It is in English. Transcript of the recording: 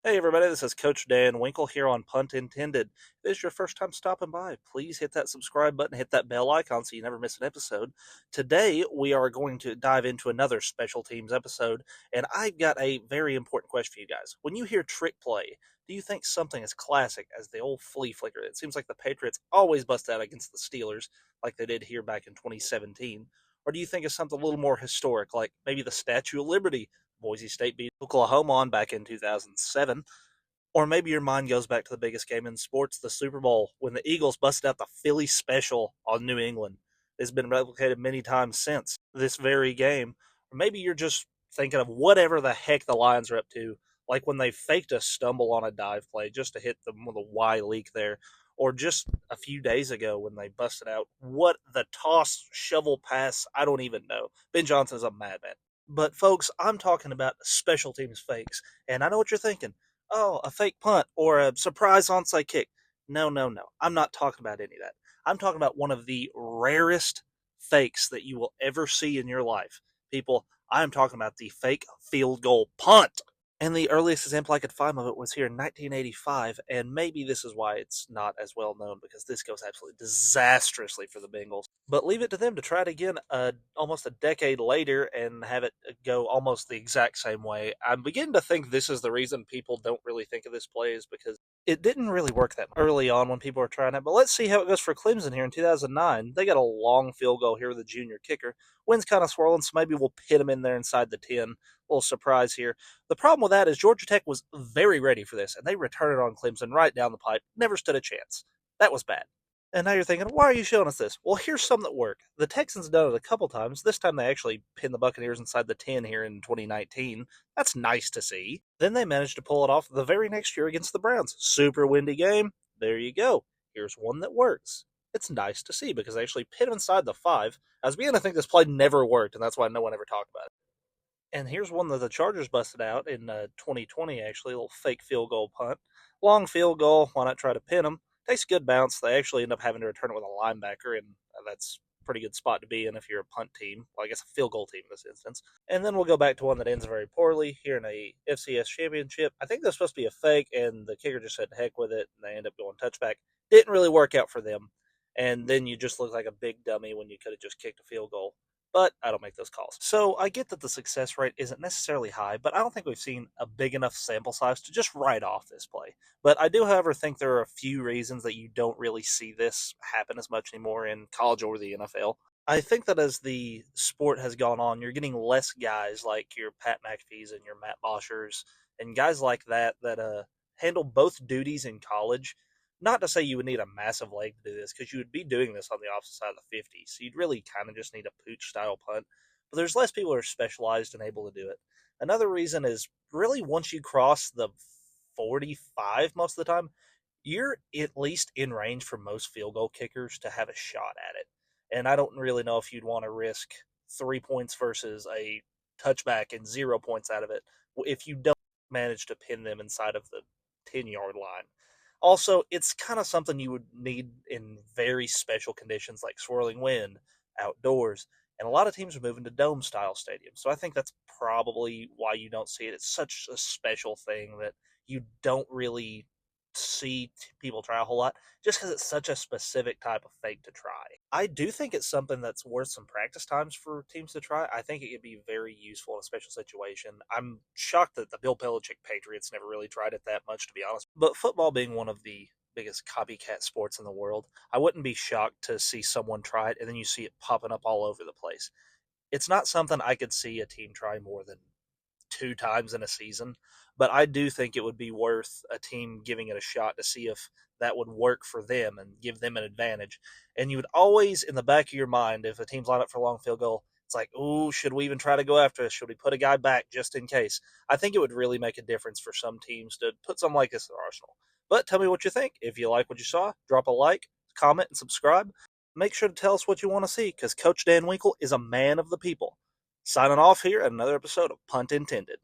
Hey everybody, this is Coach Dan Winkle here on Punt Intended. If this is your first time stopping by, please hit that subscribe button, hit that bell icon so you never miss an episode. Today we are going to dive into another special teams episode, and I've got a very important question for you guys. When you hear trick play, do you think something as classic as the old flea flicker? It seems like the Patriots always bust out against the Steelers, like they did here back in 2017. Or do you think it's something a little more historic, like maybe the Statue of Liberty? Boise State beat Oklahoma on back in 2007. Or maybe your mind goes back to the biggest game in sports, the Super Bowl, when the Eagles busted out the Philly special on New England. It's been replicated many times since this very game. Or maybe you're just thinking of whatever the heck the Lions are up to, like when they faked a stumble on a dive play just to hit them with a Y leak there. Or just a few days ago when they busted out what the toss shovel pass, I don't even know. Ben Johnson's a madman. But folks, I'm talking about special teams fakes. And I know what you're thinking. Oh, a fake punt or a surprise onside kick. No, no, no. I'm not talking about any of that. I'm talking about one of the rarest fakes that you will ever see in your life. People, I'm talking about the fake field goal punt. And the earliest example I could find of it was here in 1985, and maybe this is why it's not as well known because this goes absolutely disastrously for the Bengals. But leave it to them to try it again almost a decade later and have it go almost the exact same way. I'm beginning to think this is the reason people don't really think of this play is because it didn't really work that early on when people were trying it. But let's see how it goes for Clemson here in 2009. They got a long field goal here with a junior kicker. Wind's kind of swirling, so maybe we'll pit him in there inside the 10. Little surprise here. The problem with that is Georgia Tech was very ready for this, and they returned it on Clemson right down the pipe. Never stood a chance. That was bad. And now you're thinking, why are you showing us this? Well, here's some that work. The Texans done it a couple times. This time they actually pinned the Buccaneers inside the 10 here in 2019. That's nice to see. Then they managed to pull it off the very next year against the Browns. Super windy game. There you go. Here's one that works. It's nice to see because they actually pin them inside the 5. I was beginning to think this play never worked, and that's why no one ever talked about it. And here's one that the Chargers busted out in 2020, actually, a little fake field goal punt. Long field goal, why not try to pin them? Takes a good bounce. They actually end up having to return it with a linebacker, and that's a pretty good spot to be in if you're a punt team. Well, I guess a field goal team in this instance. And then we'll go back to one that ends very poorly here in a FCS championship. I think that's supposed to be a fake, and the kicker just said heck with it, and they end up going touchback. Didn't really work out for them. And then you just look like a big dummy when you could have just kicked a field goal, but I don't make those calls. So I get that the success rate isn't necessarily high, but I don't think we've seen a big enough sample size to just write off this play. But I do, however, think there are a few reasons that you don't really see this happen as much anymore in college or the NFL. I think that as the sport has gone on, you're getting less guys like your Pat McAfee's and your Matt Boschers and guys like that that handle both duties in college. Not to say you would need a massive leg to do this, because you would be doing this on the opposite side of the 50. So you'd really kind of just need a pooch style punt. But there's less people who are specialized and able to do it. Another reason is really once you cross the 45 most of the time, you're at least in range for most field goal kickers to have a shot at it. And I don't really know if you'd want to risk 3 points versus a touchback and 0 points out of it if you don't manage to pin them inside of the 10-yard line. Also, it's kind of something you would need in very special conditions like swirling wind, outdoors, and a lot of teams are moving to dome style stadiums. So I think that's probably why you don't see it. It's such a special thing that you don't really see people try a whole lot just because it's such a specific type of fake to try. I do think it's something that's worth some practice times for teams to try. I think it could be very useful in a special situation. I'm shocked that the Bill Belichick Patriots never really tried it that much, to be honest. But football being one of the biggest copycat sports in the world, I wouldn't be shocked to see someone try it and then you see it popping up all over the place. It's not something I could see a team try more than 2 times in a season, but I do think it would be worth a team giving it a shot to see if that would work for them and give them an advantage. And you would always, in the back of your mind, if a team's lined up for a long field goal, it's like, ooh, should we even try to go after this? Should we put a guy back just in case? I think it would really make a difference for some teams to put something like this in their arsenal. But tell me what you think. If you like what you saw, drop a like, comment, and subscribe. Make sure to tell us what you want to see, because Coach Dan Winkle is a man of the people. Signing off here at another episode of Punt Intended.